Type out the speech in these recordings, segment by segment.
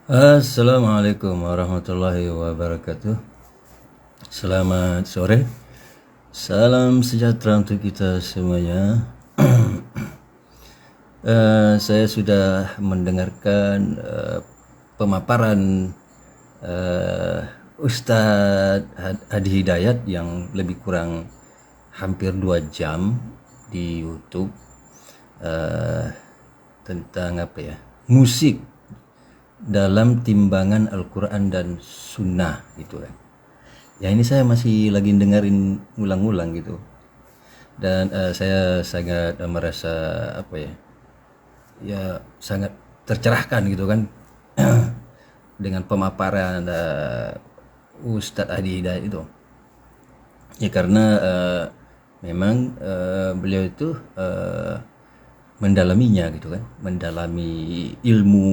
Assalamualaikum warahmatullahi wabarakatuh. Selamat sore. Salam sejahtera untuk kita semuanya. Saya sudah mendengarkan pemaparan Ustadz Hadi Hidayat yang lebih kurang hampir 2 jam di YouTube tentang musik dalam timbangan Al-Quran dan Sunnah gitu kan. Ya ini saya masih lagi dengerin ulang-ulang gitu. Dan saya sangat merasa ya sangat tercerahkan gitu kan dengan pemaparan Ustadz Adi Hidayat itu. Ya karena memang beliau itu mendalaminya gitu kan, mendalami ilmu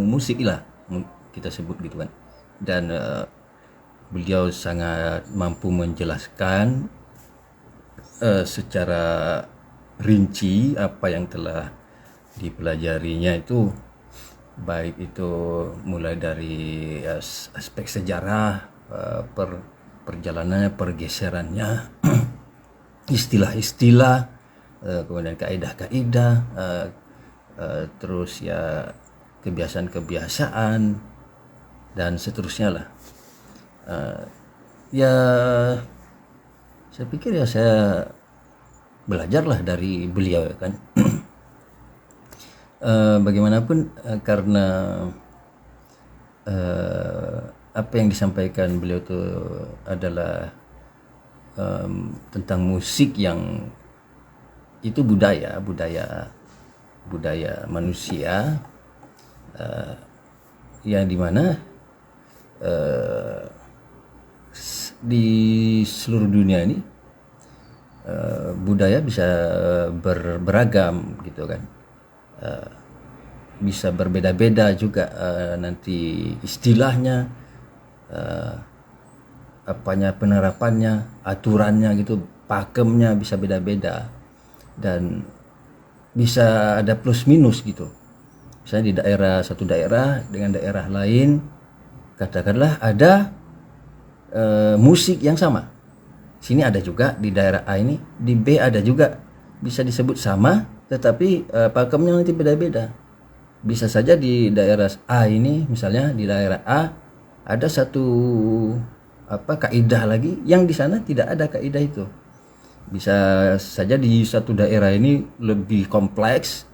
musik lah kita sebut gitu kan. Dan beliau sangat mampu menjelaskan secara rinci apa yang telah dipelajarinya itu, baik itu mulai dari aspek sejarah, perjalanannya, pergeserannya, istilah-istilah, kemudian kaidah-kaidah, terus ya kebiasaan-kebiasaan dan seterusnya lah. Ya saya pikir ya saya belajarlah dari beliau ya kan. Bagaimanapun karena apa yang disampaikan beliau itu adalah tentang musik yang itu budaya manusia, yang dimana di seluruh dunia ini budaya bisa beragam gitu kan, bisa berbeda-beda juga nanti istilahnya, penerapannya, aturannya gitu, pakemnya bisa beda-beda dan bisa ada plus minus gitu. Misalnya di satu daerah dengan daerah lain, katakanlah ada musik yang sama. Sini ada juga di daerah A ini, di B ada juga, bisa disebut sama, tetapi pakemnya nanti beda-beda. Bisa saja di daerah A ini, misalnya di daerah A ada satu kaidah lagi yang di sana tidak ada kaidah itu. Bisa saja di satu daerah ini lebih kompleks,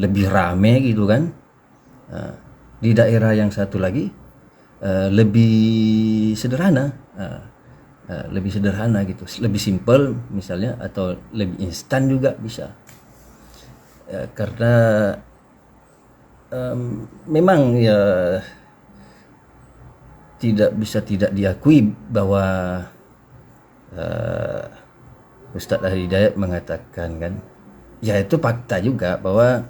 lebih rame gitu kan. Di daerah yang satu lagi lebih sederhana, gitu, lebih simple misalnya, atau lebih instan juga bisa. Karena memang ya tidak bisa tidak diakui bahwa Ustadz Ahli Hidayat mengatakan kan, ya itu fakta juga bahwa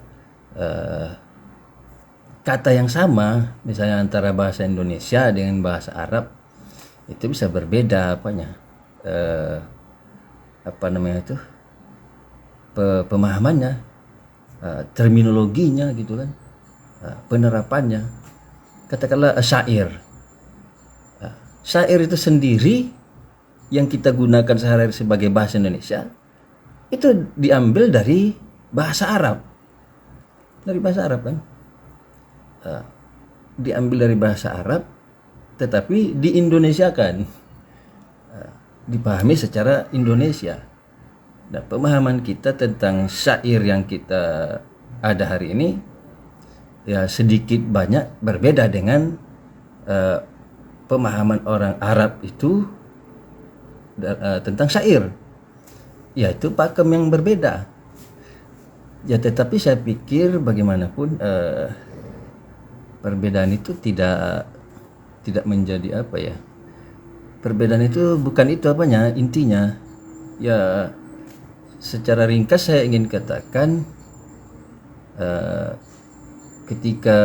kata yang sama misalnya antara bahasa Indonesia dengan bahasa Arab itu bisa berbeda pemahamannya, terminologinya gitu kan, penerapannya. Katakanlah syair itu sendiri yang kita gunakan sehari-hari sebagai bahasa Indonesia itu diambil dari bahasa Arab, kan, diambil dari bahasa Arab tetapi di Indonesia kan, dipahami secara Indonesia. Nah, pemahaman kita tentang syair yang kita ada hari ini ya sedikit banyak berbeda dengan pemahaman orang Arab itu tentang syair, yaitu pakem yang berbeda. Ya tetapi saya pikir bagaimanapun perbedaan itu tidak menjadi perbedaan itu bukan itu intinya. Ya secara ringkas saya ingin katakan, ketika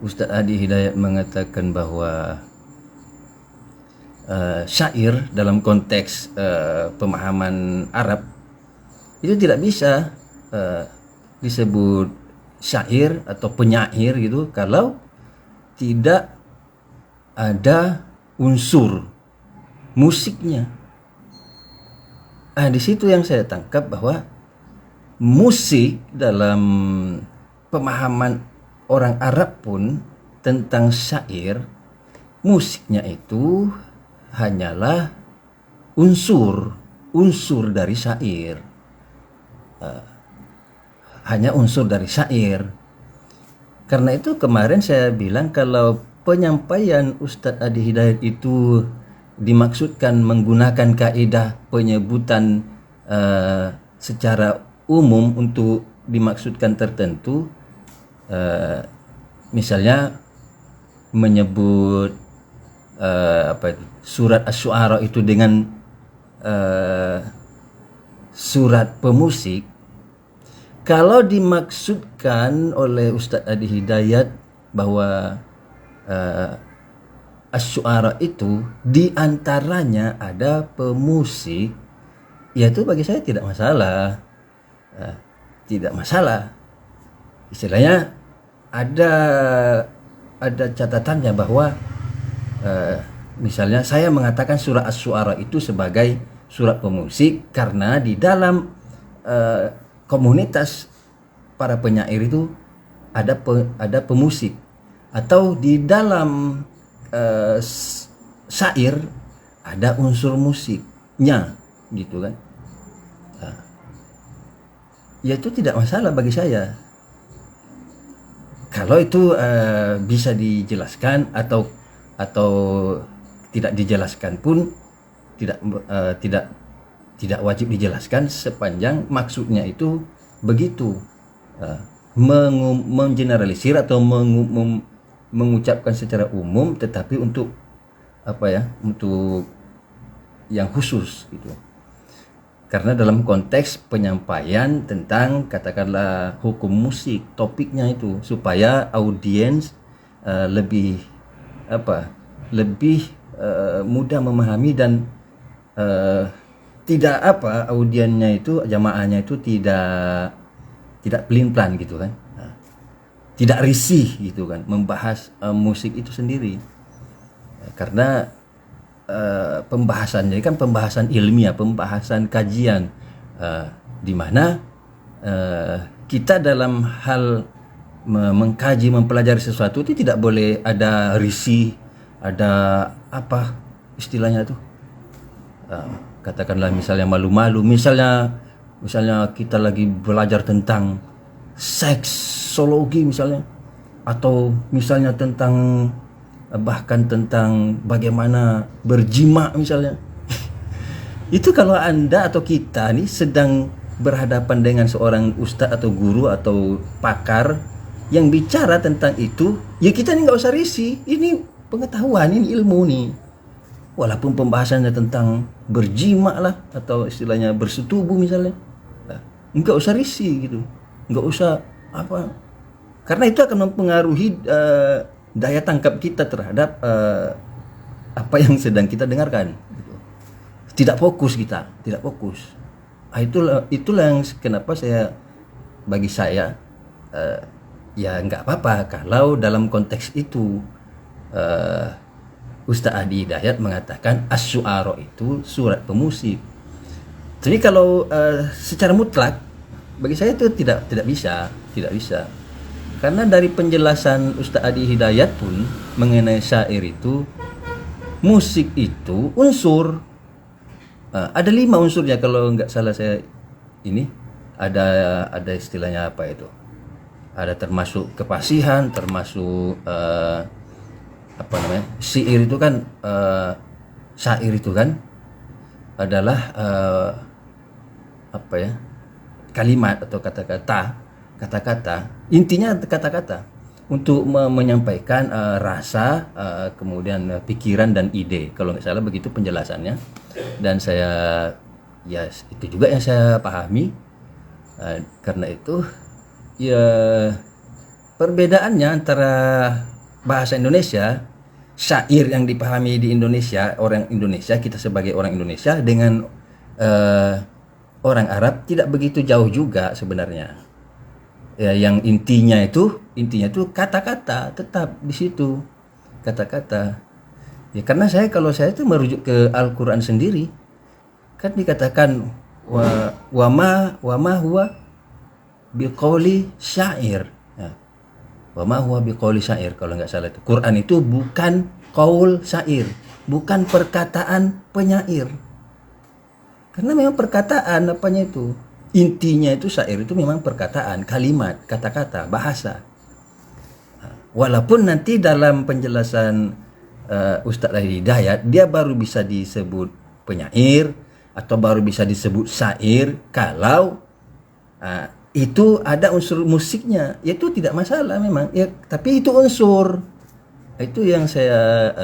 Ustadz Hadi Hidayat mengatakan bahwa syair dalam konteks pemahaman Arab itu tidak bisa disebut syair atau penyair gitu kalau tidak ada unsur musiknya. Di situ yang saya tangkap bahwa musik dalam pemahaman orang Arab pun tentang syair, musiknya itu hanyalah unsur dari syair. Hanya unsur dari syair. Karena itu kemarin saya bilang kalau penyampaian Ustadz Adi Hidayat itu dimaksudkan menggunakan kaidah penyebutan secara umum untuk dimaksudkan tertentu, misalnya menyebut surat Asy-Syu'ara itu dengan surat pemusik. Kalau dimaksudkan oleh Ustadz Adi Hidayat bahwa Asy-Syu'ara itu diantaranya ada pemusik, ya itu bagi saya tidak masalah. Tidak masalah. Istilahnya ada catatannya bahwa misalnya saya mengatakan surat Asy-Syu'ara itu sebagai surat pemusik karena di dalam komunitas para penyair itu ada pemusik, atau di dalam syair ada unsur musiknya gitu kan. Ya itu tidak masalah bagi saya kalau itu bisa dijelaskan atau tidak dijelaskan pun tidak wajib dijelaskan sepanjang maksudnya itu begitu, menggeneralisir atau mengucapkan secara umum tetapi untuk untuk yang khusus gitu. Karena dalam konteks penyampaian tentang katakanlah hukum musik, topiknya itu supaya audiens lebih mudah memahami dan tidak audiennya itu, jamaahnya itu tidak pelin-pelan gitu kan, tidak risih gitu kan membahas musik itu sendiri. Karena pembahasannya kan pembahasan ilmiah, pembahasan kajian, di mana kita dalam hal mengkaji, mempelajari sesuatu itu tidak boleh ada risih, ada istilahnya tuh, katakanlah misalnya malu-malu, misalnya kita lagi belajar tentang seksologi misalnya, atau misalnya bahkan tentang bagaimana berjima misalnya. Itu kalau Anda atau kita nih sedang berhadapan dengan seorang ustadz atau guru atau pakar yang bicara tentang itu, ya kita nih nggak usah risih, ini pengetahuan, ini ilmu nih. Walaupun pembahasannya tentang berjima lah atau istilahnya bersetubuh misalnya, nggak usah risih gitu, nggak usah karena itu akan mempengaruhi daya tangkap kita terhadap apa yang sedang kita dengarkan gitu. Tidak fokus kita, tidak fokus. Itulah yang kenapa bagi saya ya nggak apa-apa kalau dalam konteks itu Ustadz Adi Hidayat mengatakan Asy-Syu'ara itu surat pemusik. Jadi kalau secara mutlak bagi saya itu tidak bisa. Karena dari penjelasan Ustadz Adi Hidayat pun mengenai syair itu, musik itu unsur, ada 5 unsurnya kalau nggak salah saya ini, ada istilahnya itu, ada termasuk kefasihan, termasuk syair itu kan, syair itu kan adalah kalimat atau kata-kata, intinya kata-kata untuk menyampaikan rasa, kemudian pikiran dan ide, kalau nggak salah begitu penjelasannya. Dan itu juga yang saya pahami. Karena itu ya perbedaannya antara bahasa Indonesia, syair yang dipahami di Indonesia, orang Indonesia, kita sebagai orang Indonesia, dengan orang Arab tidak begitu jauh juga sebenarnya. ya yang intinya itu kata-kata, tetap di situ kata-kata. Ya karena kalau saya itu merujuk ke Al-Qur'an sendiri, kan dikatakan wa ma huwa biqauli syair. Ya, wa ma huwa biqauli syair kalau nggak salah itu. Quran itu bukan qaul syair, bukan perkataan penyair. Karena memang perkataan apanya itu, intinya itu syair itu memang perkataan, kalimat, kata-kata, bahasa. Walaupun nanti dalam penjelasan Ustadz Hidayat, dia baru bisa disebut penyair atau baru bisa disebut syair kalau itu ada unsur musiknya, yaitu tidak masalah memang. Ya, tapi itu unsur. Itu yang saya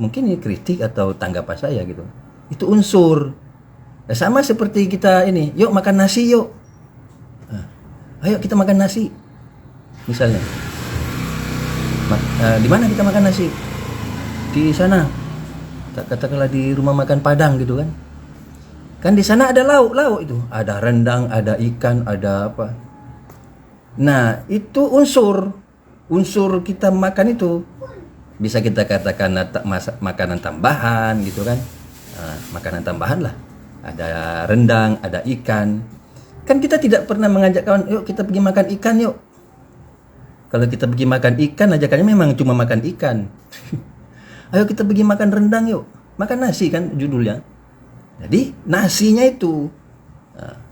mungkin ini kritik atau tanggapan saya gitu. Itu unsur. Sama seperti kita ini, yuk makan nasi yuk. Ayo kita makan nasi. Misalnya. Di mana kita makan nasi? Di sana. Katakanlah di rumah makan Padang gitu kan. Kan di sana ada lauk itu, ada rendang, ada ikan, ada apa. Nah, itu unsur kita makan itu. Bisa kita katakan makanan tambahan gitu kan. Makanan tambahan lah. Ada rendang, ada ikan. Kan kita tidak pernah mengajak kawan, yuk kita pergi makan ikan yuk. Kalau kita pergi makan ikan, ajakannya memang cuma makan ikan. Ayo kita pergi makan rendang yuk. Makan nasi kan judulnya. Jadi nasinya itu.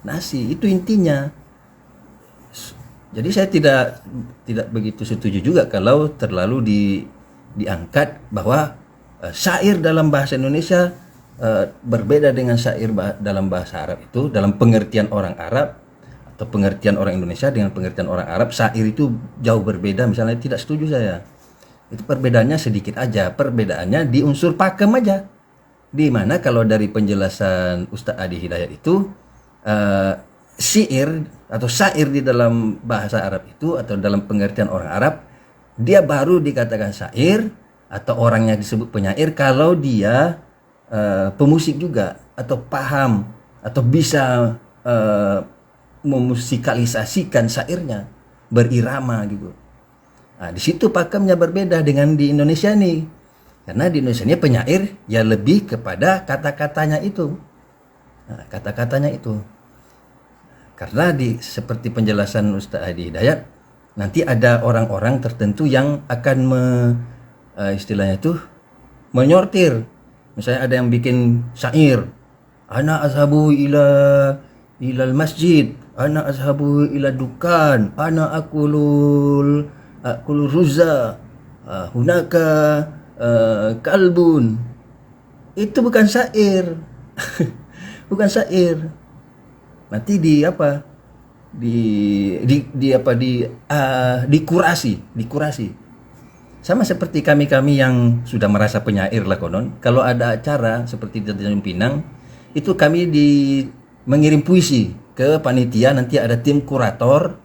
Nasi itu intinya. Jadi saya tidak begitu setuju juga kalau terlalu diangkat bahwa syair dalam bahasa Indonesia berbeda dengan syair dalam bahasa Arab itu. Dalam pengertian orang Arab atau pengertian orang Indonesia dengan pengertian orang Arab, syair itu jauh berbeda. Misalnya tidak setuju saya. Itu perbedaannya sedikit aja. Perbedaannya di unsur pakem aja. Di mana kalau dari penjelasan Ustadz Adi Hidayat itu syair atau syair di dalam bahasa Arab itu atau dalam pengertian orang Arab, dia baru dikatakan syair atau orangnya disebut penyair kalau dia pemusik juga atau paham atau bisa memusikalisasikan syairnya, berirama gitu. Nah, di situ pakemnya berbeda dengan di Indonesia nih. Karena di Indonesia ini penyair ya lebih kepada kata-katanya itu. Nah, kata-katanya itu. Karena seperti penjelasan Ustadz Hadi Hidayat, nanti ada orang-orang tertentu yang akan istilahnya itu menyortir. Misalnya ada yang bikin syair, ana azhabu ilal masjid, ana azhabu ila dukan, ana akulu ruza, hunaka kalbun. Itu bukan syair. Bukan syair. Nanti dikurasi. Sama seperti kami yang sudah merasa penyair lah konon. Kalau ada acara seperti di Tanjung Pinang, itu kami mengirim puisi ke panitia, nanti ada tim kurator.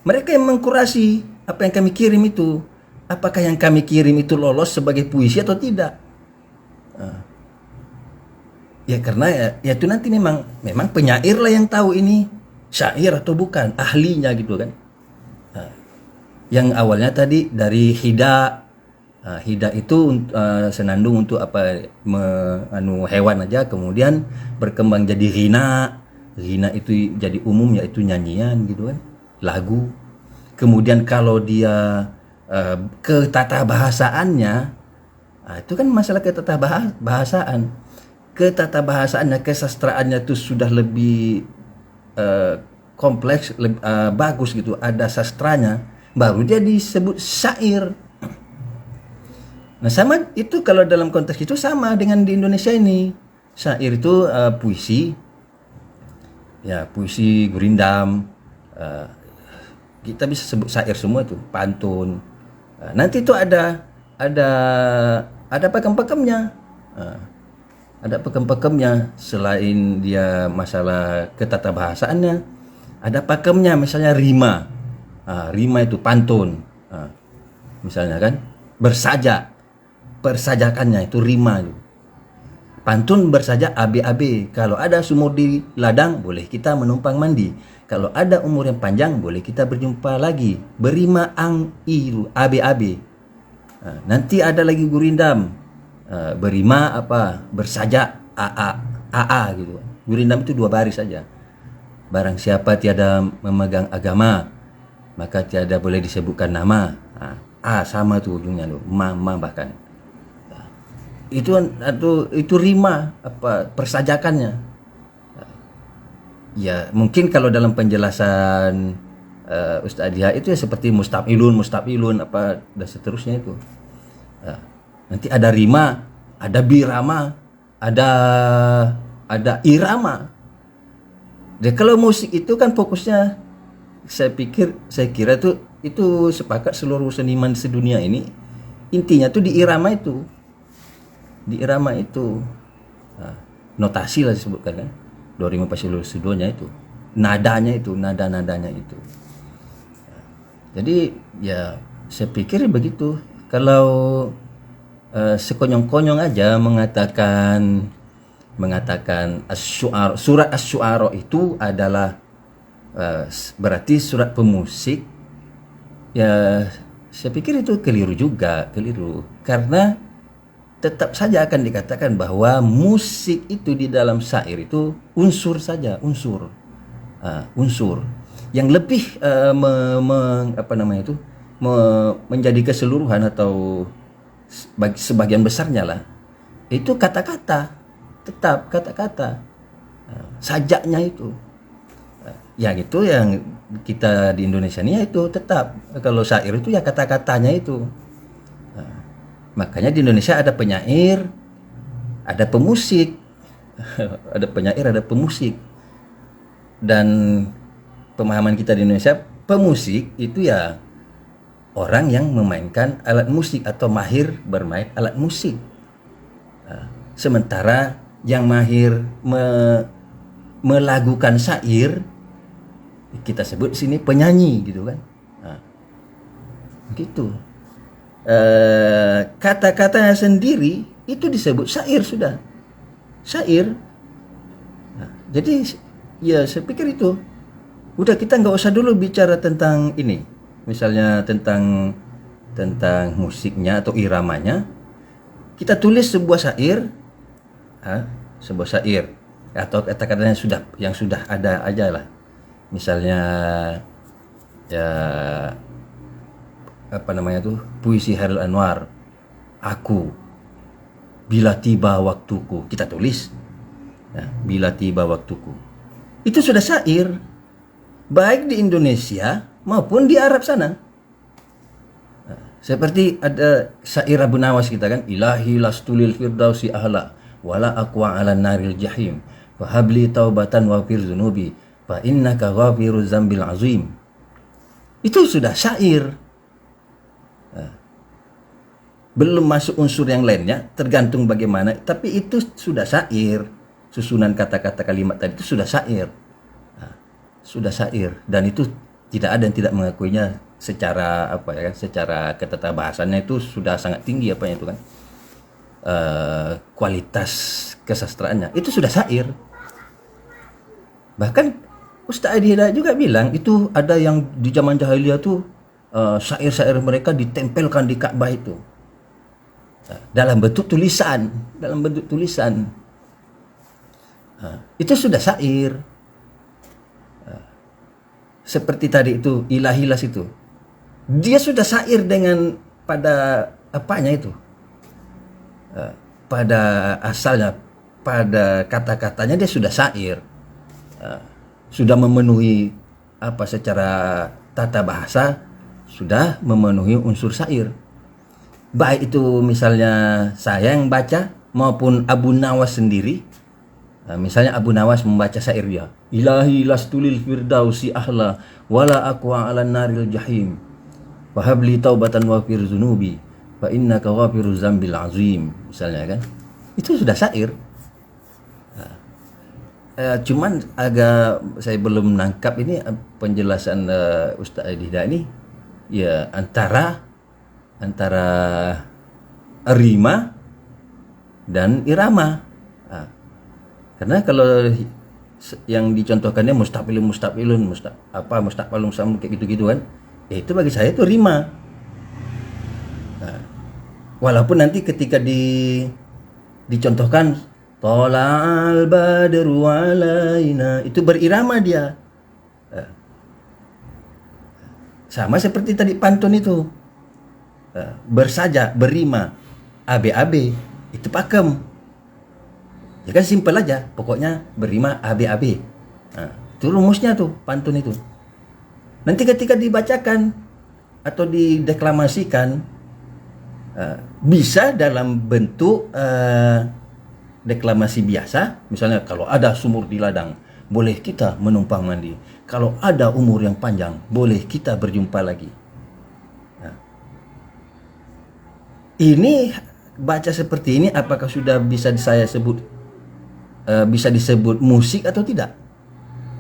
Mereka yang mengkurasi apa yang kami kirim itu. Apakah yang kami kirim itu lolos sebagai puisi atau tidak? Ya karena ya itu nanti memang penyair lah yang tahu ini syair atau bukan, ahlinya gitu kan. Yang awalnya tadi dari hida. Hida itu senandung untuk hewan aja, kemudian berkembang jadi ghina. Ghina itu jadi umum, yaitu nyanyian gitu kan, lagu. Kemudian kalau dia ketatabahasaannya, itu kan masalah ketatabahasan. Ketatabahasaannya, kesastraannya itu sudah lebih kompleks, bagus gitu, ada sastranya, baru dia disebut syair. Nah sama itu kalau dalam konteks itu sama dengan di Indonesia ini. Syair itu puisi, ya puisi gurindam, kita bisa sebut syair semua itu, pantun. Nanti itu ada pakem-pakemnya. Ada pakem-pakemnya. Selain dia masalah ketatabahasaannya, ada pakemnya, misalnya rima. Rima itu pantun. Misalnya kan, persajakannya itu rima. Pantun bersaja AB-AB. Kalau ada sumur di ladang, boleh kita menumpang mandi. Kalau ada umur yang panjang, boleh kita berjumpa lagi. Berima ang iru AB-AB. Nanti ada lagi gurindam. Berima apa? Bersaja AA gitu. Gurindam itu 2 baris saja. Barang siapa tiada memegang agama, maka tiada boleh disebutkan nama. Sama tuh ujungnya lo, ma bahkan. Itu rima apa persajakannya. Ya mungkin kalau dalam penjelasan Ustaz Adhiah itu ya seperti mustafilun apa dan seterusnya itu. Nanti ada rima, ada birama, ada irama. Dan kalau musik itu kan fokusnya, saya kira itu sepakat seluruh seniman sedunia ini, intinya tuh di irama itu. Notasi lah disebutkan kan, do re mi fa sol la si do nya itu, nadanya itu, nada-nadanya itu. Jadi ya saya pikir begitu. Kalau sekonyong-konyong aja mengatakan surat Asy-Syu'ara itu adalah berarti surat pemusik, ya saya pikir itu keliru karena tetap saja akan dikatakan bahwa musik itu di dalam syair itu unsur saja, unsur yang lebih menjadi keseluruhan atau sebagian besarnya lah itu kata-kata, tetap kata-kata, sajaknya itu. Yang itu yang kita di Indonesia ini itu tetap, kalau syair itu ya kata-katanya itu. Makanya di Indonesia ada penyair, ada pemusik, ada penyair, ada pemusik. Dan pemahaman kita di Indonesia, pemusik itu ya orang yang memainkan alat musik atau mahir bermain alat musik. Sementara yang mahir melagukan syair kita sebut sini penyanyi gitu kan. Gitu. Kata-katanya sendiri itu disebut syair sudah. Syair. Jadi ya saya pikir itu udah, kita nggak usah dulu bicara tentang ini. Misalnya tentang musiknya atau iramanya. Kita tulis sebuah syair, atau kata-katanya yang sudah ada aja lah. Misalnya ya puisi Hairil Anwar, aku bila tiba waktuku, kita tulis bila tiba waktuku, itu sudah syair baik di Indonesia maupun di Arab sana. Seperti ada syair Abu Nawas kita kan, ilahi lastulil firdausi ahla wala aqwa ala naril jahim fahabli taubatan wa fir zunubi fa innaka ghafiruz zambil azim. Itu sudah syair. Belum masuk unsur yang lainnya, tergantung bagaimana, tapi itu sudah syair. Susunan kata-kata kalimat tadi itu sudah syair. Sudah syair, dan itu tidak ada yang tidak mengakuinya secara secara ketata bahasanya itu sudah sangat tinggi itu kan. Kualitas kesastraannya itu sudah syair. Bahkan Ustaz Adhiah juga bilang itu ada yang di zaman jahiliyah tuh syair-syair mereka ditempelkan di Ka'bah itu. Dalam bentuk tulisan. Itu sudah syair. Seperti tadi itu ilahilas itu, dia sudah syair dengan pada apanya itu, pada asalnya, pada kata-katanya dia sudah syair, sudah memenuhi secara tata bahasa, sudah memenuhi unsur syair. Baik itu misalnya saya yang baca maupun Abu Nawas sendiri. Misalnya Abu Nawas membaca syair dia, ilahi lastulil firdausi ahla wala aqwa ala naril jahim fahabli taubatan wa fir zunubi fa innaka ghafiruz zambil azim, misalnya kan, itu sudah syair. Cuman agak saya belum nangkap ini penjelasan Ustaz Adhiah ini ya antara rima dan irama. Karena kalau yang dicontohkannya mustaqbalun sam kayak gitu-gitu kan, ya itu bagi saya itu rima. Walaupun nanti ketika dicontohkan Tola'al badru alaina, itu berirama dia. Sama seperti tadi pantun itu. Bersaja, berima, AB itu pakem. Ya kan simpel aja, pokoknya berima AB. Itu rumusnya tuh pantun itu. Nanti ketika dibacakan atau dideklamasikan, bisa dalam bentuk deklamasi biasa, misalnya kalau ada sumur di ladang, boleh kita menumpang mandi. Kalau ada umur yang panjang, boleh kita berjumpa lagi. Ini baca seperti ini, apakah sudah bisa saya sebut bisa disebut musik atau tidak?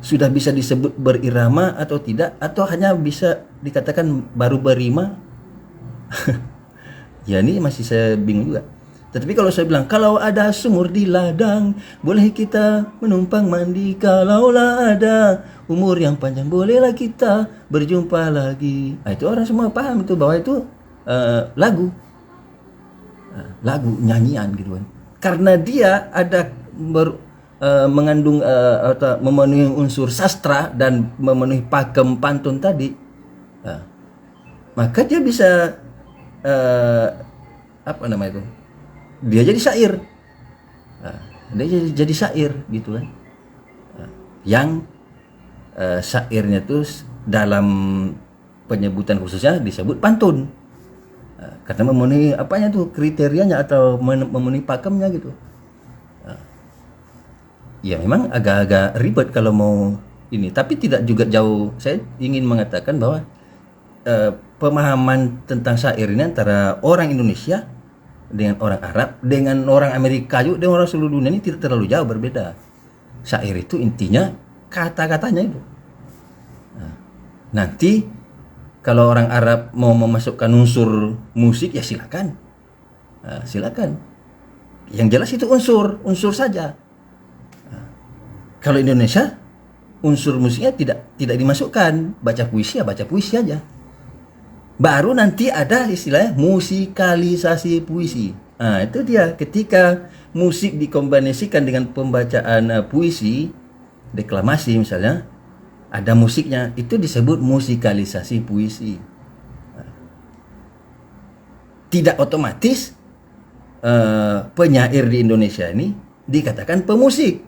Sudah bisa disebut berirama atau tidak? Atau hanya bisa dikatakan baru berima? Ya ini masih saya bingung juga. Tetapi kalau saya bilang, kalau ada sumur di ladang, boleh kita menumpang mandi. Kalaulah ada umur yang panjang, bolehlah kita berjumpa lagi. Itu orang semua paham itu, bahwa itu lagu, nyanyian gitu kan. Karena dia ada mengandung atau memenuhi unsur sastra dan memenuhi pakem pantun tadi, maka dia bisa apa namanya itu, dia jadi syair. Dia jadi syair gitu kan, yang syairnya itu dalam penyebutan khususnya disebut pantun, karena memenuhi apanya tuh kriterianya atau memenuhi pakemnya gitu. Ya memang agak-agak ribet kalau mau ini, tapi tidak juga jauh. Saya ingin mengatakan bahwa pemahaman tentang syair ini antara orang Indonesia dengan orang Arab, dengan orang Amerika juga, dengan orang seluruh dunia ini tidak terlalu jauh berbeda. Syair itu intinya kata-katanya itu. Nanti kalau orang Arab mau memasukkan unsur musik, ya silakan, silakan. Yang jelas itu unsur saja. Kalau Indonesia unsur musiknya tidak dimasukkan, baca puisi ya baca puisi aja. Baru nanti ada istilahnya musikalisasi puisi. Itu dia, ketika musik dikombinasikan dengan pembacaan puisi, deklamasi misalnya, ada musiknya, itu disebut musikalisasi puisi. Tidak otomatis penyair di Indonesia ini dikatakan pemusik.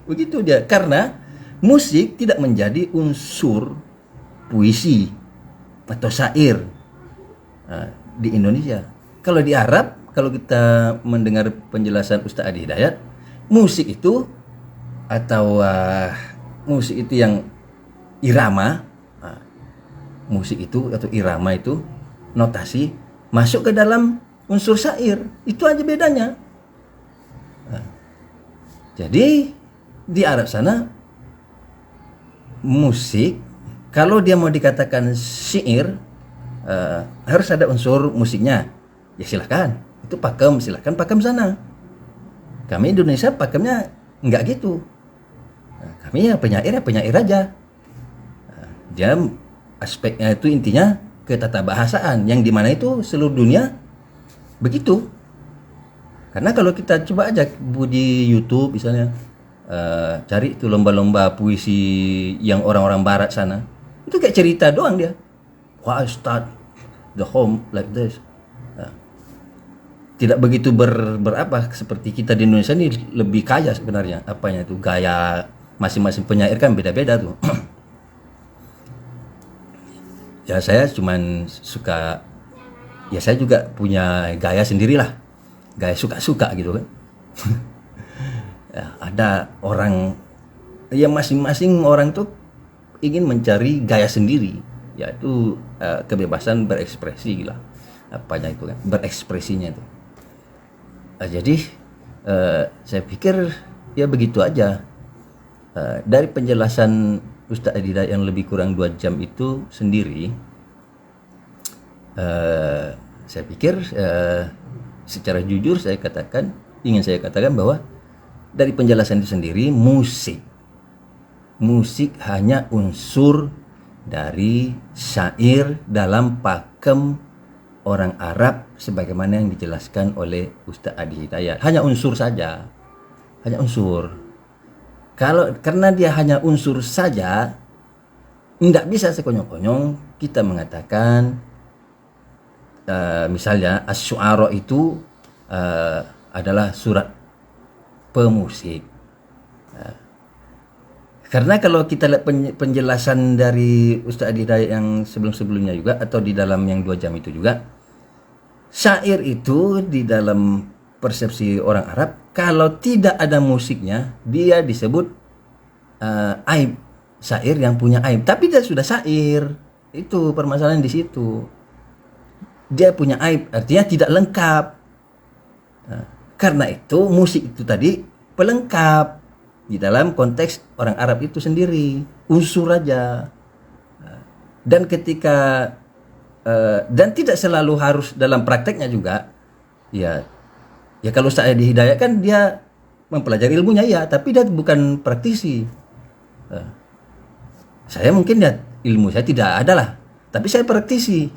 Begitu dia, karena musik tidak menjadi unsur puisi atau syair di Indonesia. Kalau di Arab, kalau kita mendengar penjelasan Ustaz Adi Hidayat, musik itu atau musik itu yang irama, musik itu atau irama itu notasi masuk ke dalam unsur syair. Itu aja bedanya. Jadi di Arab sana musik, kalau dia mau dikatakan syair, harus ada unsur musiknya. Ya silakan, itu pakem, silakan pakem sana. Kami Indonesia pakemnya enggak gitu. Kami ya penyair aja. Dia aspeknya itu intinya ke tata bahasaan, yang dimana itu seluruh dunia begitu. Karena kalau kita coba aja di YouTube misalnya, cari itu lomba-lomba puisi yang orang-orang barat sana, itu kayak cerita doang dia. Why start the home like this. Tidak begitu berapa seperti kita di Indonesia ini, lebih kaya sebenarnya apanya itu, gaya masing-masing penyair kan beda-beda tuh. Ya saya cuman suka, ya saya juga punya gaya sendirilah, gaya suka-suka gitu kan. Ya, ada orang, ya masing-masing orang tuh ingin mencari gaya sendiri, yaitu kebebasan berekspresi lah, apanya itu kan, berekspresinya itu. Jadi saya pikir ya begitu aja. Dari penjelasan Ustaz Adi Hidayat yang lebih kurang 2 jam itu sendiri, saya pikir secara jujur ingin saya katakan bahwa dari penjelasan itu sendiri, musik hanya unsur dari syair dalam pakem orang Arab sebagaimana yang dijelaskan oleh Ustaz Adi Hidayat. Hanya unsur saja, hanya unsur. Karena dia hanya unsur saja, tidak bisa sekonyong-konyong kita mengatakan misalnya Asy-Syu'ara itu adalah surat pemusik. Karena kalau kita lihat penjelasan dari Ustaz Adi Hidayat yang sebelum-sebelumnya juga, atau di dalam yang 2 jam itu juga, syair itu di dalam persepsi orang Arab, kalau tidak ada musiknya, dia disebut aib, syair yang punya aib. Tapi dia sudah syair, itu permasalahan di situ. Dia punya aib, artinya tidak lengkap. Karena itu musik itu tadi pelengkap di dalam konteks orang Arab itu sendiri, unsur aja. Dan ketika dan tidak selalu harus dalam prakteknya juga, ya kalau saya di Hidayat kan dia mempelajari ilmunya ya, tapi dia bukan praktisi. Saya mungkin ya ilmu saya tidak ada lah, tapi saya praktisi.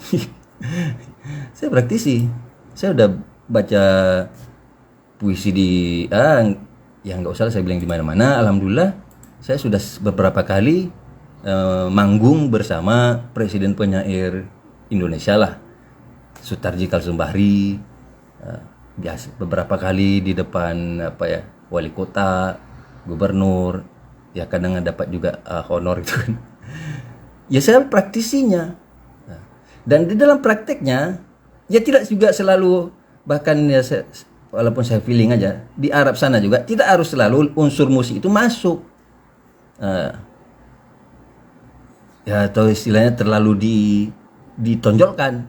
Saya praktisi. Saya udah baca puisi di yang nggak usah saya bilang di mana-mana. Alhamdulillah saya sudah beberapa kali manggung bersama presiden penyair Indonesia lah, Sutarji Kalsumbahri, biasa beberapa kali di depan wali kota, gubernur, ya kadang dapat juga honor itu kan. Ya saya praktisinya, dan di dalam prakteknya ya tidak juga selalu, bahkan ya walaupun saya feeling aja di Arab sana juga tidak harus selalu unsur musik itu masuk, ya atau istilahnya terlalu ditonjolkan.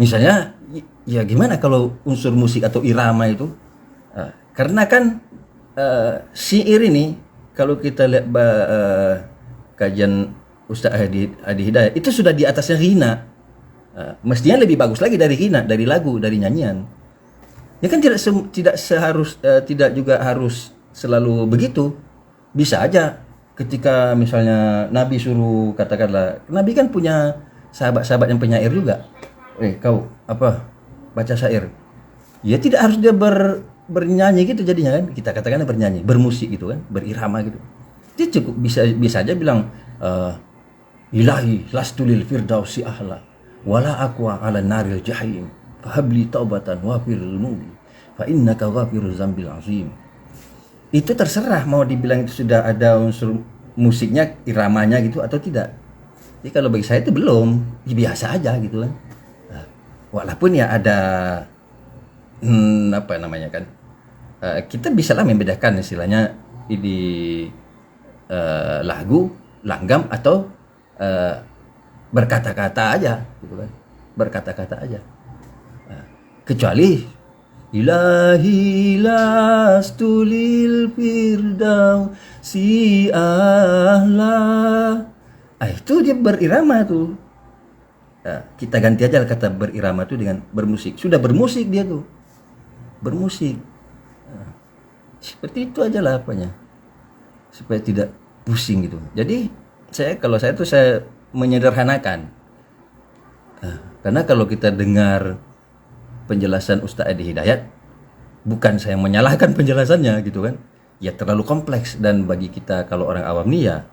Misalnya ya gimana kalau unsur musik atau irama itu, karena kan syair ini kalau kita lihat kajian Ustaz Adi Hidayat itu sudah di atasnya ghina. Mestinya lebih bagus lagi dari ghina, dari lagu, dari nyanyian. Ya kan tidak juga harus selalu begitu. Bisa aja ketika misalnya Nabi suruh, katakanlah Nabi kan punya sahabat-sahabat yang penyair juga. Kau baca syair. Ya tidak harus dia bernyanyi gitu jadinya kan. Kita katakan bernyanyi, bermusik gitu kan, berirama gitu. Dia cukup bisa aja bilang ilahi lastulil firdausi ahla wala aqwa ala naril jahim fahabli taubatan wafir dhunubi fa innaka ghafiruz zambil azim. Itu terserah mau dibilang itu sudah ada unsur musiknya, iramanya gitu atau tidak. Jadi kalau bagi saya itu belum, biasa aja gitu kan. Walaupun ya ada kita bisa lah membedakan istilahnya ini lagu, langgam atau berkata-kata aja gitu kan, berkata-kata aja. Kecuali ilahi lastulil firdausi ahla, itu dia berirama tuh. Kita ganti aja kata berirama tuh dengan bermusik. Sudah bermusik dia tuh, bermusik. Seperti itu aja lah apanya, supaya tidak pusing gitu. Jadi kalau saya menyederhanakan. Karena kalau kita dengar penjelasan Ustaz Adi Hidayat, bukan saya menyalahkan penjelasannya gitu kan, ya terlalu kompleks, dan bagi kita kalau orang awam nih ya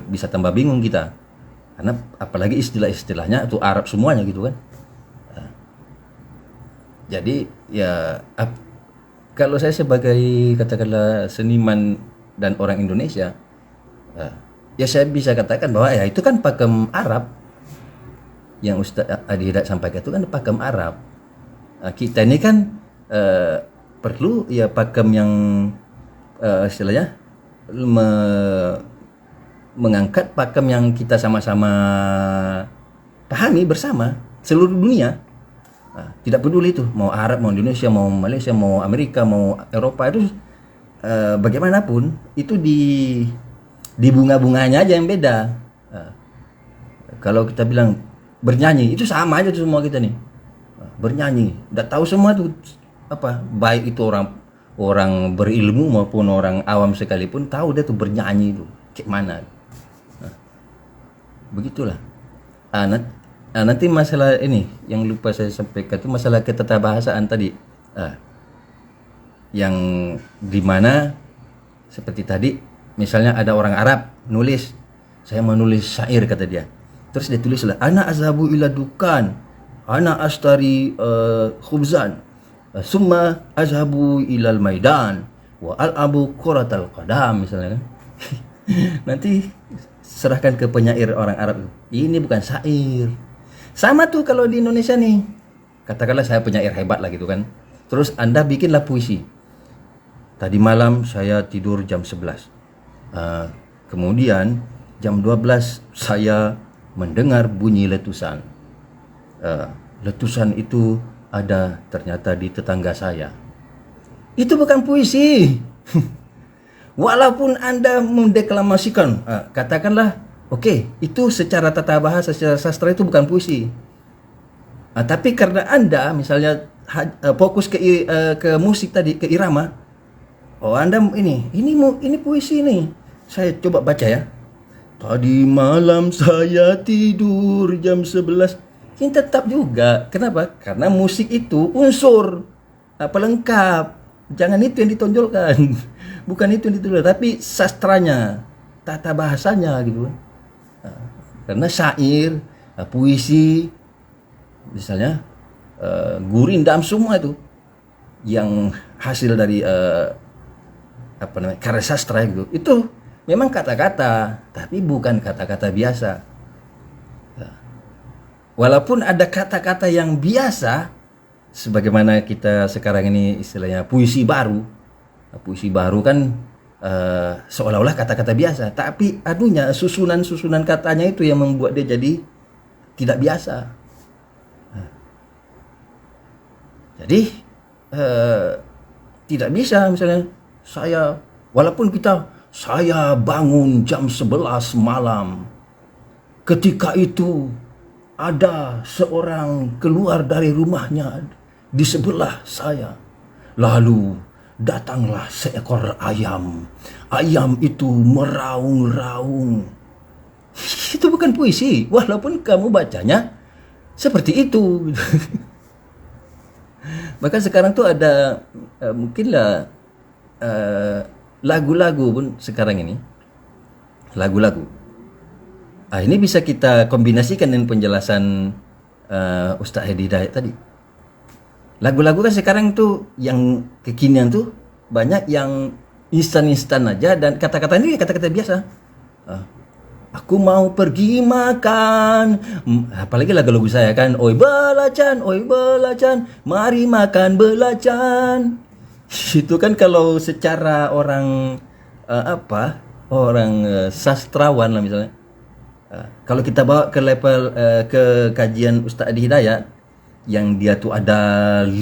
bisa tambah bingung kita, karena apalagi istilah-istilahnya itu Arab semuanya gitu kan. Jadi ya kalau saya sebagai katakanlah seniman dan orang Indonesia, ya saya bisa katakan bahwa ya itu kan pakem Arab yang Ustaz Adi Hidayat sampaikan, itu kan pakem Arab. Kita ini kan perlu ya pakem yang istilahnya mengangkat pakem yang kita sama-sama pahami bersama seluruh dunia. Tidak peduli itu mau Arab, mau Indonesia, mau Malaysia, mau Amerika, mau Eropa, itu bagaimanapun itu di bunga-bunganya aja yang beda. Kalau kita bilang bernyanyi, itu sama aja tuh semua kita nih. Bernyanyi, udah tahu semua tuh baik itu orang orang berilmu maupun orang awam sekalipun tahu dia tuh bernyanyi itu kayak mana. Nah, begitulah. Nanti masalah ini yang lupa saya sampaikan itu masalah ketatabahasaan tadi. Yang dimana seperti tadi, misalnya ada orang Arab nulis, saya menulis syair kata dia. Terus dia tulislah, ana azhabu ila dukan, ana astari khubzan, summa azhabu ilal maidan, wa al-abu quratal qadam misalnya kan. Nanti serahkan ke penyair orang Arab. Ini bukan syair. Sama tuh kalau di Indonesia nih. Katakanlah saya penyair hebat lah gitu kan. Terus Anda bikinlah puisi. Tadi malam saya tidur jam 11. Kemudian jam 12 saya mendengar bunyi letusan. Letusan itu ada ternyata di tetangga saya. Itu bukan puisi. Walaupun Anda mendeklamasikan, katakanlah, oke, itu secara tata bahasa, secara sastra itu bukan puisi. Tapi karena Anda misalnya fokus ke musik tadi, ke irama, Anda ini puisi ini. Saya coba baca ya. Tadi malam saya tidur jam 11. Ini tetap juga. Kenapa? Karena musik itu unsur pelengkap. Jangan itu yang ditonjolkan. Bukan itu yang ditonjolkan, tapi sastranya, tata bahasanya gitu. Karena syair, puisi, misalnya gurindam semua itu yang hasil dari karya sastra gitu. Itu memang kata-kata, tapi bukan kata-kata biasa. Walaupun ada kata-kata yang biasa, sebagaimana kita sekarang ini istilahnya puisi baru. Puisi baru kan seolah-olah kata-kata biasa, tapi susunan-susunan katanya itu yang membuat dia jadi tidak biasa. Jadi tidak bisa misalnya saya bangun jam 11 malam. Ketika itu ada seorang keluar dari rumahnya di sebelah saya. Lalu datanglah seekor ayam. Ayam itu meraung-raung. Itu bukan puisi, walaupun kamu bacanya seperti itu. Bahkan sekarang tuh ada mungkinlah lagu-lagu pun sekarang ini. Lagu-lagu. Ini bisa kita kombinasikan dengan penjelasan Ustaz Hedi Hidayat tadi. Lagu-lagu kan sekarang tuh yang kekinian tuh banyak yang instan-instan aja dan kata-kata ini kata-kata biasa. Aku mau pergi makan. Apalagi lagu-lagu saya kan, oi belacan, mari makan belacan. Itu kan kalau secara orang sastrawan lah misalnya. Kalau kita bawa ke level ke kajian Ustaz Adi Hidayat yang dia tuh ada 5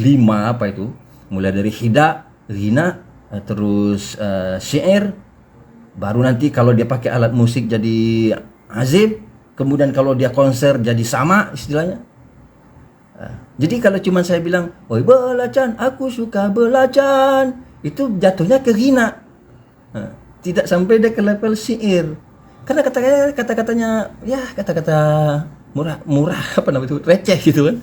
mulai dari hida, ghina, terus syair, baru nanti kalau dia pakai alat musik jadi azib, kemudian kalau dia konser jadi sama istilahnya. Jadi kalau cuma saya bilang, oi belacan, aku suka belacan, itu jatuhnya ke ghina, tidak sampai dia ke level syair. Karena kata-katanya ya kata-kata murah receh gitu kan.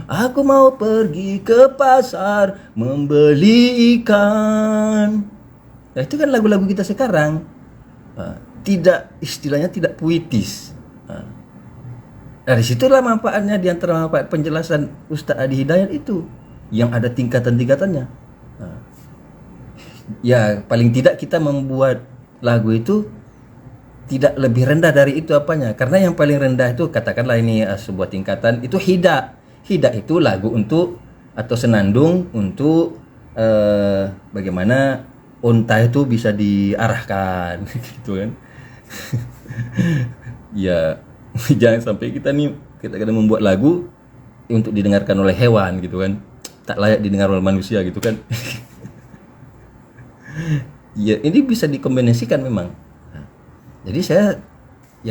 Aku mau pergi ke pasar membeli ikan. Nah, itu kan lagu-lagu kita sekarang istilahnya tidak puitis. Dari situlah manfaatnya, di antara manfaat penjelasan Ustaz Adi Hidayat itu yang ada tingkatan-tingkatannya. Ya paling tidak kita membuat lagu itu tidak lebih rendah dari itu karena yang paling rendah itu katakanlah ini sebuah tingkatan itu hida itu lagu untuk atau senandung untuk bagaimana unta itu bisa diarahkan gitu kan. Ya jangan sampai kita kadang membuat lagu untuk didengarkan oleh hewan gitu kan, tak layak didengar oleh manusia gitu kan. Ya ini bisa dikombinasikan memang. Jadi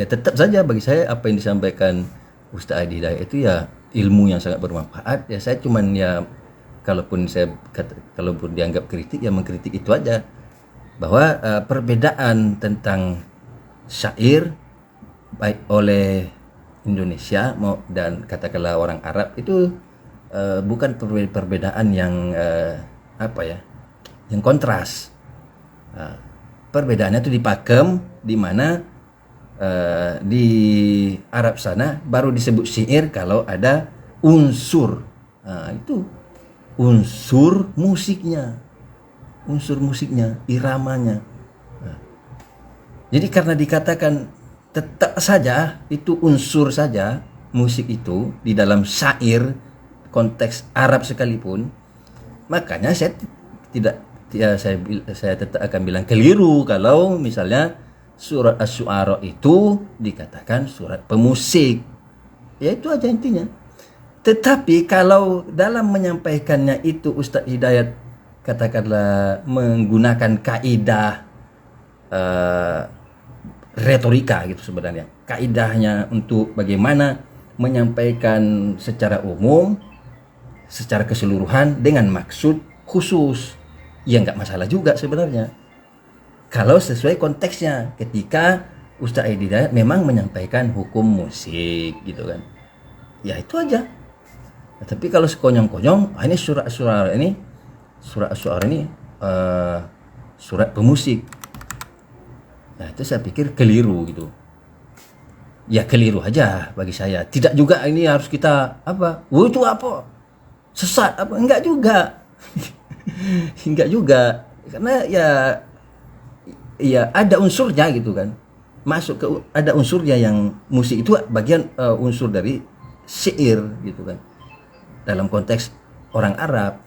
tetap saja bagi saya apa yang disampaikan Ustaz Adi Hidayat itu ya ilmu yang sangat bermanfaat. Ya saya cuman kalaupun dianggap kritik, ya mengkritik itu aja, bahwa perbedaan tentang syair baik oleh Indonesia dan katakanlah orang Arab itu bukan perbedaan yang yang kontras. Perbedaannya itu di pakem, di mana di Arab sana baru disebut syair kalau ada unsur, itu unsur musiknya, iramanya. Jadi karena dikatakan tetap saja itu unsur saja musik itu di dalam syair konteks Arab sekalipun, makanya saya tetap akan bilang keliru kalau misalnya surat Asy-Syu'ara itu dikatakan surat pemusik. Ya itu aja intinya. Tetapi kalau dalam menyampaikannya itu Ustadz Hidayat katakanlah menggunakan kaidah retorika gitu, sebenarnya kaidahnya untuk bagaimana menyampaikan secara umum, secara keseluruhan dengan maksud khusus, ya nggak masalah juga sebenarnya kalau sesuai konteksnya. Ketika Ustadz Hidayat memang menyampaikan hukum musik gitu kan, ya itu aja. Nah, tapi kalau sekonyong-konyong, ini surat Asy-Syu'ara ini surat pemusik. Nah itu saya pikir keliru gitu. Ya keliru aja bagi saya. Tidak juga ini harus kita itu apa? Sesat apa? Enggak juga. Enggak juga. Karena ya ada unsurnya gitu kan. Masuk ke ada unsurnya, yang musik itu bagian unsur dari syair gitu kan. Dalam konteks orang Arab.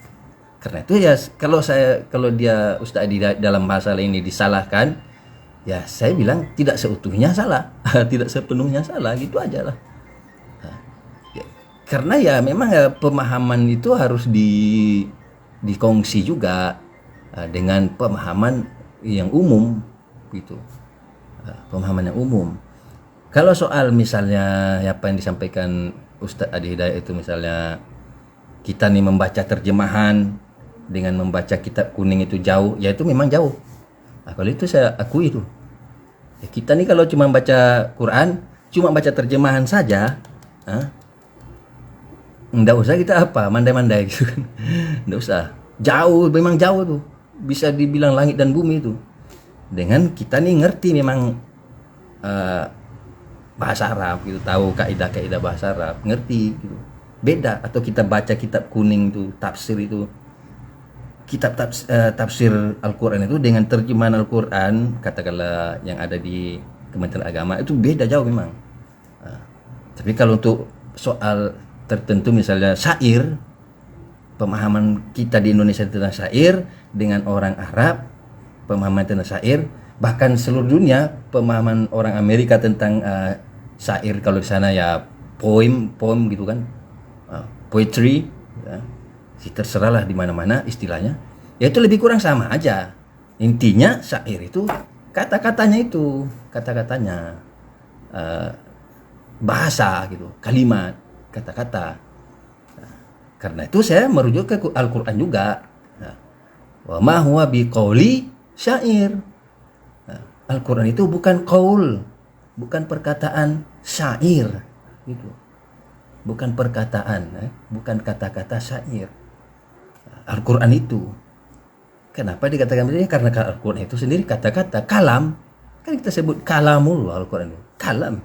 Karena itu ya kalau dia Ustadz Adi dalam masalah ini disalahkan, ya saya bilang tidak seutuhnya salah, tidak sepenuhnya salah, gitu aja lah. Karena ya memang pemahaman itu harus dikongsi juga dengan pemahaman yang umum gitu, pemahaman yang umum. Kalau soal misalnya apa yang disampaikan Ustadz Adi Hidayat itu, misalnya kita nih membaca terjemahan dengan membaca kitab kuning itu jauh, ya itu memang jauh. Nah, kalau itu saya akui itu. Ya, kita nih kalau cuma baca Quran, cuma baca terjemahan saja, enggak usah kita mandai-mandai gitu kan. Enggak usah. Jauh, memang jauh tuh. Bisa dibilang langit dan bumi itu. Dengan kita nih ngerti memang bahasa Arab gitu, tahu kaidah-kaidah bahasa Arab, ngerti gitu. Beda atau kita baca kitab kuning itu, tafsir itu. Kitab tafsir Al-Quran itu dengan terjemahan Al-Quran katakanlah yang ada di Kementerian Agama itu beda jauh memang. Tapi kalau untuk soal tertentu misalnya syair, pemahaman kita di Indonesia tentang syair dengan orang Arab, pemahaman tentang syair, bahkan seluruh dunia pemahaman orang Amerika tentang syair, kalau di sana ya poem gitu kan, poetry ya. Terserahlah di mana-mana istilahnya, ya itu lebih kurang sama aja. Intinya syair itu kata-katanya bahasa gitu, kalimat, kata-kata. Karena itu saya merujuk ke Al-Quran juga. Wa ma huwa biqauli syair. Al-Quran itu bukan qaul, bukan perkataan syair gitu. Bukan perkataan, bukan kata-kata syair. Al-Quran itu. Kenapa dikatakan begini? Karena Al-Quran itu sendiri kata-kata, kalam. Kan kita sebut kalamullah Al-Quran itu. Kalam.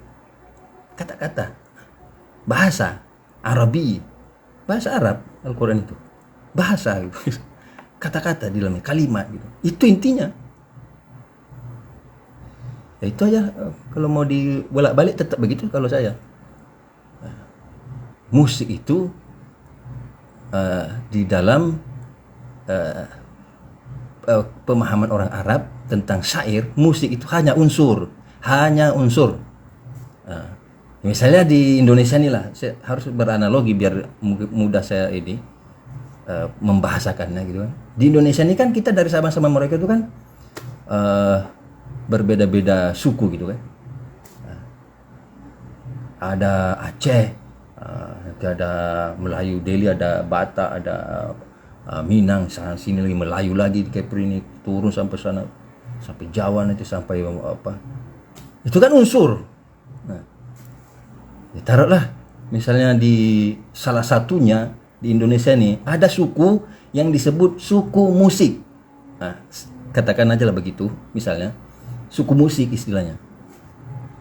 Kata-kata. Bahasa Arabi. Bahasa Arab Al-Quran itu. Bahasa gitu. Kata-kata di dalamnya, kalimat gitu. Itu intinya. Ya itu aja. Kalau mau dibolak-balik tetap begitu kalau saya. Musik itu di dalam pemahaman orang Arab tentang syair, musik itu hanya unsur. Misalnya di Indonesia nih lah, saya harus beranalogi biar mudah saya ini membahasakannya gitu kan. Di Indonesia ini kan kita dari sama-sama mereka itu kan berbeda-beda suku gitu kan. Ada Aceh, nanti ada Melayu Deli, ada Batak, ada Minang sana sini lagi, Melayu lagi di Kepri ini turun sampai sana, sampai Jawa nanti sampai apa, itu kan unsur. Nah, ya taruhlah misalnya di salah satunya di Indonesia ini ada suku yang disebut suku musik. Nah, katakan aja lah begitu, misalnya suku musik istilahnya.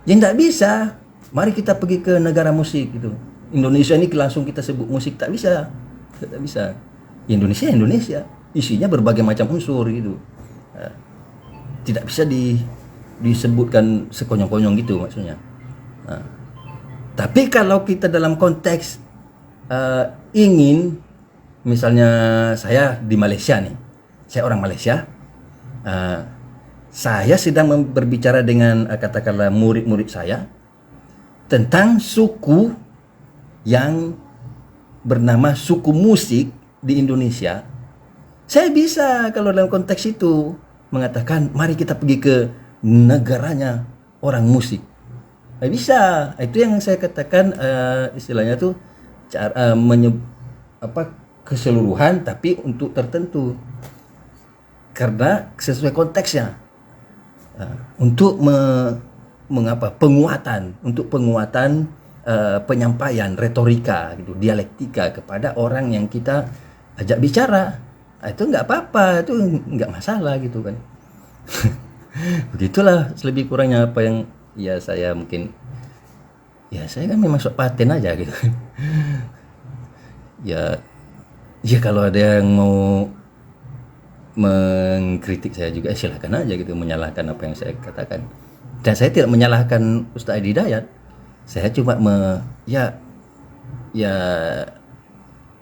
Ya enggak bisa. Mari kita pergi ke negara musik gitu. Indonesia ini langsung kita sebut musik, tak bisa. Tak bisa. Indonesia, isinya berbagai macam unsur gitu. Tidak bisa disebutkan sekonyong-konyong gitu maksudnya. Nah, tapi kalau kita dalam konteks ingin, misalnya saya di Malaysia nih, saya orang Malaysia, saya sedang berbicara dengan katakanlah murid-murid saya tentang suku yang bernama suku musik di Indonesia. Saya bisa kalau dalam konteks itu mengatakan mari kita pergi ke negaranya orang musik. Bisa. Itu yang saya katakan istilahnya tuh cara keseluruhan tapi untuk tertentu. Karena sesuai konteksnya. Untuk penguatan penyampaian retorika gitu, dialektika kepada orang yang kita ajak bicara. Itu nggak apa-apa, itu nggak masalah gitu kan. Begitulah lebih kurangnya apa yang ya saya mungkin, ya saya kan memang sok paten aja gitu. ya kalau ada yang mau mengkritik saya juga silakan aja gitu, menyalahkan apa yang saya katakan. Dan saya tidak menyalahkan Ustaz Adi Hidayat. Saya cuma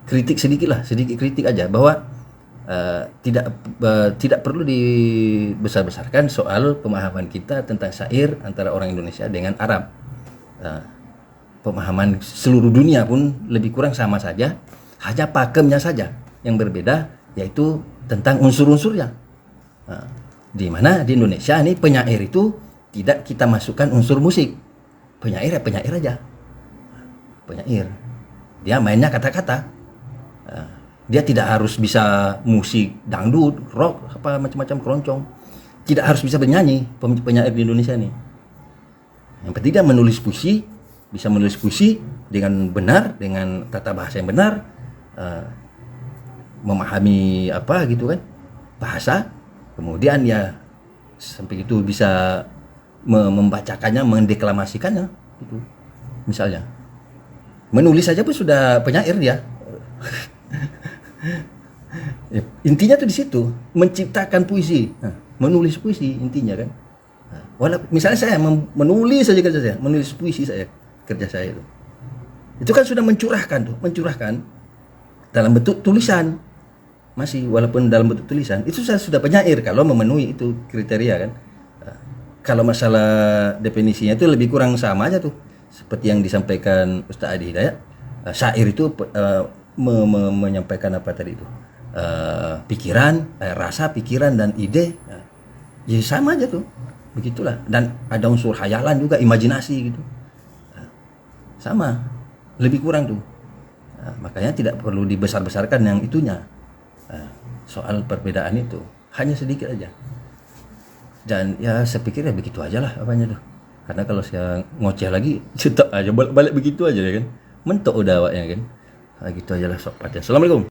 kritik sedikit kritik aja bahwa tidak perlu dibesar-besarkan soal pemahaman kita tentang syair antara orang Indonesia dengan Arab. Pemahaman seluruh dunia pun lebih kurang sama saja, hanya pakemnya saja yang berbeda, yaitu tentang unsur-unsurnya. Di mana di Indonesia ini penyair itu tidak kita masukkan unsur musik. Penyair aja. Penyair. Dia mainnya kata-kata. Dia tidak harus bisa musik dangdut, rock, apa macam-macam keroncong. Tidak harus bisa bernyanyi penyair di Indonesia ini. Yang penting dia menulis puisi, bisa menulis puisi dengan benar, dengan tata bahasa yang benar, memahami apa gitu kan, bahasa, kemudian ya sampai itu bisa membacakannya, mendeklamasikannya gitu. Misalnya menulis saja pun sudah penyair dia. Intinya tuh di situ, menciptakan puisi, menulis puisi intinya kan. Misalnya saya menulis saja kerja saya, menulis puisi saya, kerja saya itu kan sudah mencurahkan dalam bentuk tulisan. Masih walaupun dalam bentuk tulisan itu saya sudah penyair kalau memenuhi itu kriteria kan. Kalau masalah definisinya itu lebih kurang sama aja tuh seperti yang disampaikan Ustaz Adi Hidayat. Syair itu menyampaikan apa tadi itu, pikiran, rasa, pikiran dan ide. Ya sama aja tuh, begitulah. Dan ada unsur khayalan juga, imajinasi gitu, sama, lebih kurang tuh. Makanya tidak perlu dibesar-besarkan yang itunya. Soal perbedaan itu hanya sedikit aja. Dan ya saya pikir ya begitu aja lah apanya tuh. Karena kalau saya ngoceh lagi cetak aja balik begitu aja ya kan. Mentok udah awaknya kan. Gitu aja lah sobat. Assalamualaikum.